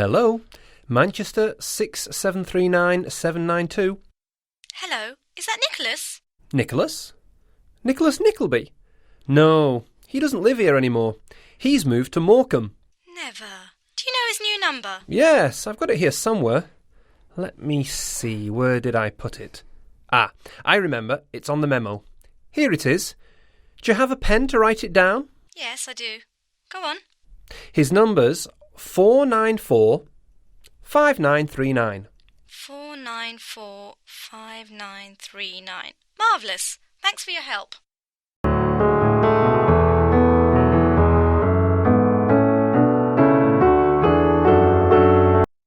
Hello, Manchester 6739792. Hello, is that Nicholas? Nicholas? Nicholas Nickleby? No, he doesn't live here anymore. He's moved to Morecambe. Never. Do you know his new number? Yes, I've got it here somewhere. Let me see, where did I put it? Ah, I remember, it's on the memo. Here it is. Do you have a pen to write it down? Yes, I do. Go on. His number's 494 5939. 494 5939. Marvellous. Thanks for your help.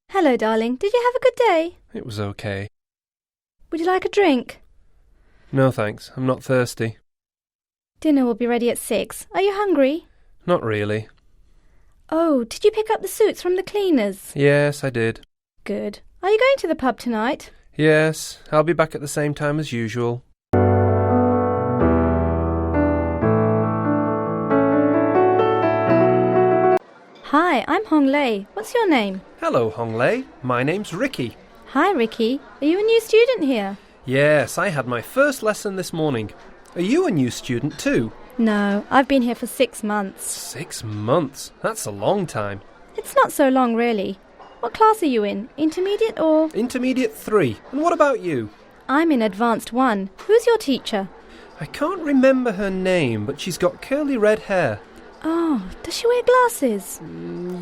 Hello, darling. Did you have a good day? It was okay. Would you like a drink? No thanks, I'm not thirsty. Dinner will be ready at 6. Are you hungry? Not really. Oh, did you pick up the suits from the cleaners? Yes, I did. Good. Are you going to the pub tonight? Yes, I'll be back at the same time as usual. Hi, I'm Hong Lei. What's your name? Hello, Hong Lei. My name's Ricky. Hi, Ricky. Are you a new student here? Yes, I had my first lesson this morning. Are you a new student too? No, I've been here for 6 months. 6 months? That's a long time. It's not so long, really. What class are you in? Intermediate or...? Intermediate 3. And what about you? I'm in Advanced 1. Who's your teacher? I can't remember her name, but she's got curly red hair. Oh, does she wear glasses?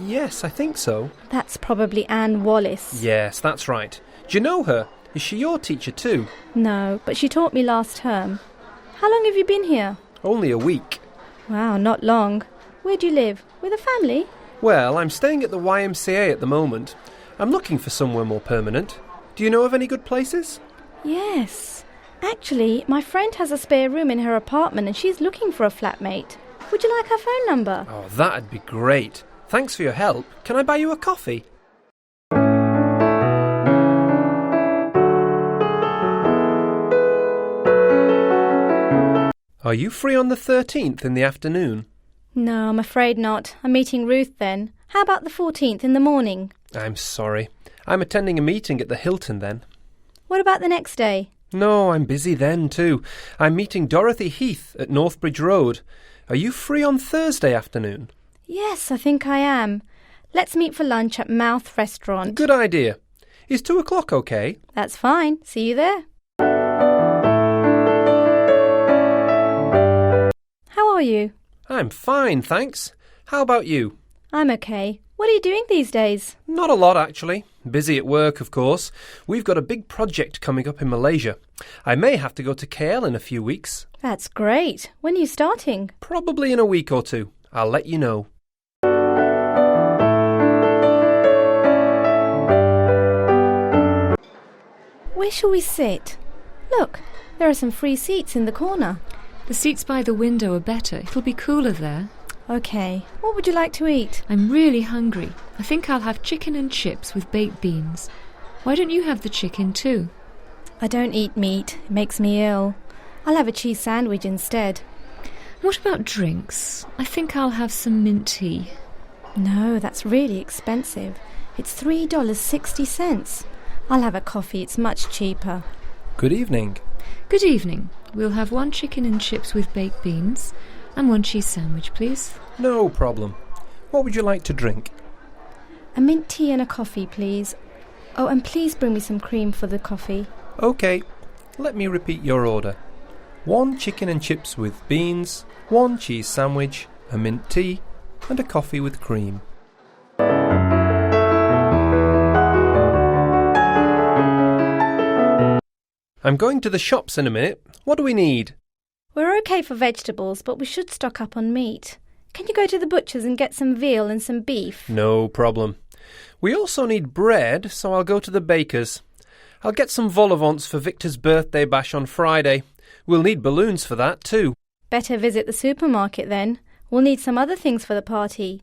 Yes, I think so. That's probably Anne Wallace. Yes, that's right. Do you know her? Is she your teacher too? No, but she taught me last term. How long have you been here? Only a week. Wow, not long. Where do you live? With a family? Well, I'm staying at the YMCA at the moment. I'm looking for somewhere more permanent. Do you know of any good places? Yes. Actually, my friend has a spare room in her apartment and she's looking for a flatmate. Would you like her phone number? Oh, that'd be great. Thanks for your help. Can I buy you a coffee? Are you free on the 13th in the afternoon? No, I'm afraid not. I'm meeting Ruth then. How about the 14th in the morning? I'm sorry. I'm attending a meeting at the Hilton then. What about the next day? No, I'm busy then too. I'm meeting Dorothy Heath at Northbridge Road. Are you free on Thursday afternoon? Yes, I think I am. Let's meet for lunch at Mouth Restaurant. Good idea. Is 2 o'clock okay? That's fine. See you there. How are you? I'm fine, thanks. How about you? I'm okay. What are you doing these days? Not a lot, actually. Busy at work, of course. We've got a big project coming up in Malaysia. I may have to go to KL in a few weeks. That's great. When are you starting? Probably in a week or two. I'll let you know. Where shall we sit? Look, there are some free seats in the corner. The seats by the window are better. It'll be cooler there. OK. What would you like to eat? I'm really hungry. I think I'll have chicken and chips with baked beans. Why don't you have the chicken too? I don't eat meat. It makes me ill. I'll have a cheese sandwich instead. What about drinks? I think I'll have some mint tea. No, that's really expensive. It's $3.60. I'll have a coffee. It's much cheaper. Good evening. Good evening. We'll have 1 chicken and chips with baked beans and 1 cheese sandwich, please. No problem. What would you like to drink? A mint tea and a coffee, please. Oh, and please bring me some cream for the coffee. OK. Let me repeat your order. 1 chicken and chips with beans, 1 cheese sandwich, a mint tea, and a coffee with cream. I'm going to the shops in a minute. What do we need? We're OK for vegetables, but we should stock up on meat. Can you go to the butcher's and get some veal and some beef? No problem. We also need bread, so I'll go to the baker's. I'll get some vol au vents for Victor's birthday bash on Friday. We'll need balloons for that too. Better visit the supermarket then. We'll need some other things for the party.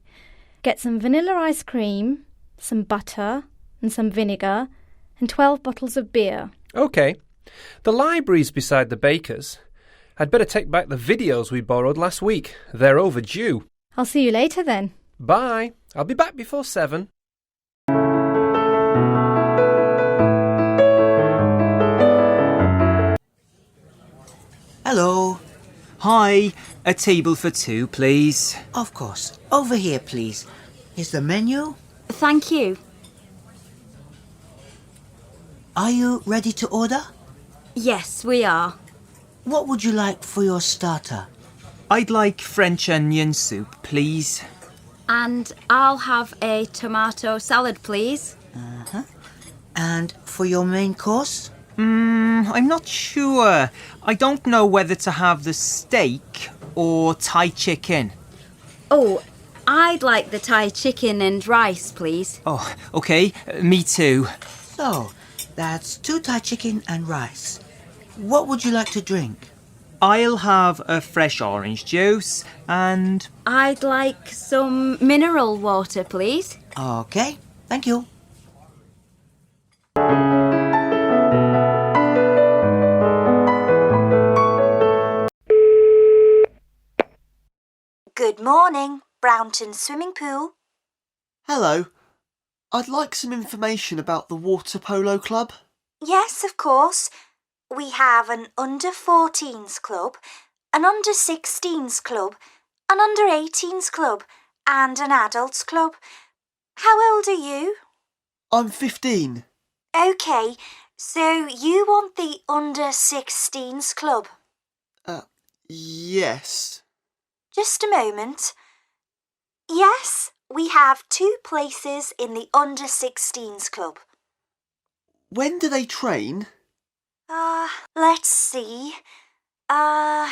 Get some vanilla ice cream, some butter and some vinegar, and 12 bottles of beer. OK. The library's beside the baker's. I'd better take back the videos we borrowed last week. They're overdue. I'll see you later then. Bye. I'll be back before 7. Hello. Hi, a table for two, please. Of course. Over here, please. Here's the menu. Thank you. Are you ready to order? Yes, we are. What would you like for your starter? I'd like French onion soup, please. And I'll have a tomato salad, please. And for your main course? I'm not sure. I don't know whether to have the steak or Thai chicken. Oh, I'd like the Thai chicken and rice, please. Oh, okay, me too. So, that's 2 Thai chicken and rice. What would you like to drink? I'll have a fresh orange juice and... I'd like some mineral water, please. Okay, thank you. Good morning, Brownton Swimming Pool. Hello. I'd like some information about the Water Polo Club. Yes, of course. We have an under-14s club, an under-16s club, an under-18s club, and an adults club. How old are you? I'm 15. OK, so you want the under-16s club? Yes. Just a moment. Yes, we have 2 places in the under-16s club. When do they train? Let's see. The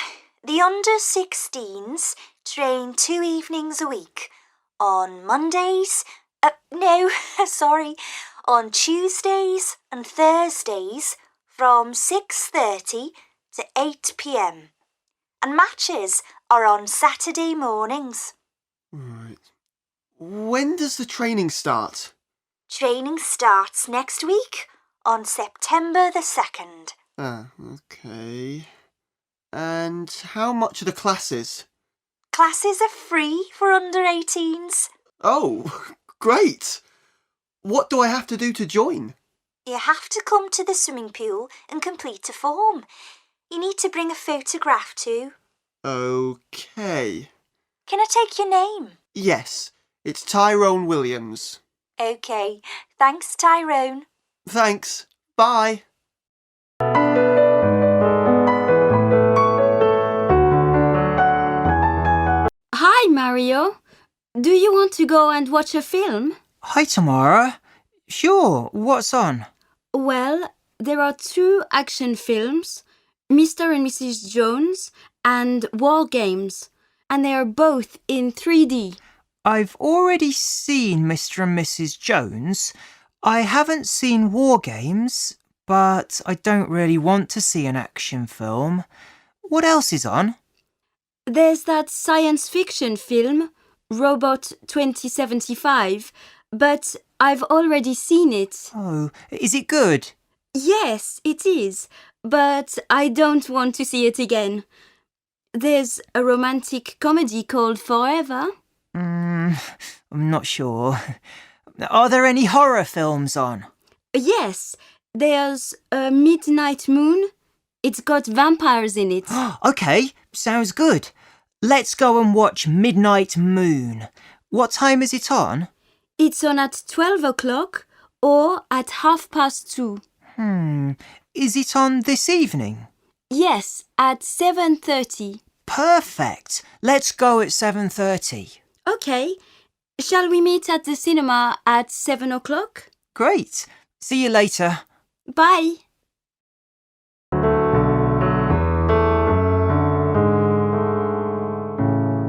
under-16s train 2 evenings a week. On Mondays... no, sorry. On Tuesdays and Thursdays from 6:30 to 8 p.m. And matches are on Saturday mornings. Right. When does the training start? Training starts next week on September the 2nd. Okay. And how much are the classes? Classes are free for under-18s. Oh, great! What do I have to do to join? You have to come to the swimming pool and complete a form. You need to bring a photograph too. Okay. Can I take your name? Yes, it's Tyrone Williams. OK, thanks, Tyrone. Thanks. Bye. Hi, Mario. Do you want to go and watch a film? Hi, Tamara. Sure, what's on? Well, there are 2 action films, Mr. and Mrs. Jones and War Games, and they are both in 3D. I've already seen Mr. and Mrs. Jones. I haven't seen War Games, but I don't really want to see an action film. What else is on? There's that science fiction film, Robot 2075, but I've already seen it. Oh, is it good? Yes, it is, but I don't want to see it again. There's a romantic comedy called Forever. I'm not sure. Are there any horror films on? Yes, there's a Midnight Moon. It's got vampires in it. OK, sounds good. Let's go and watch Midnight Moon. What time is it on? It's on at 12 o'clock or at 2:30. Is it on this evening? Yes, at 7:30. Perfect. Let's go at 7:30. OK. Shall we meet at the cinema at 7 o'clock? Great. See you later. Bye.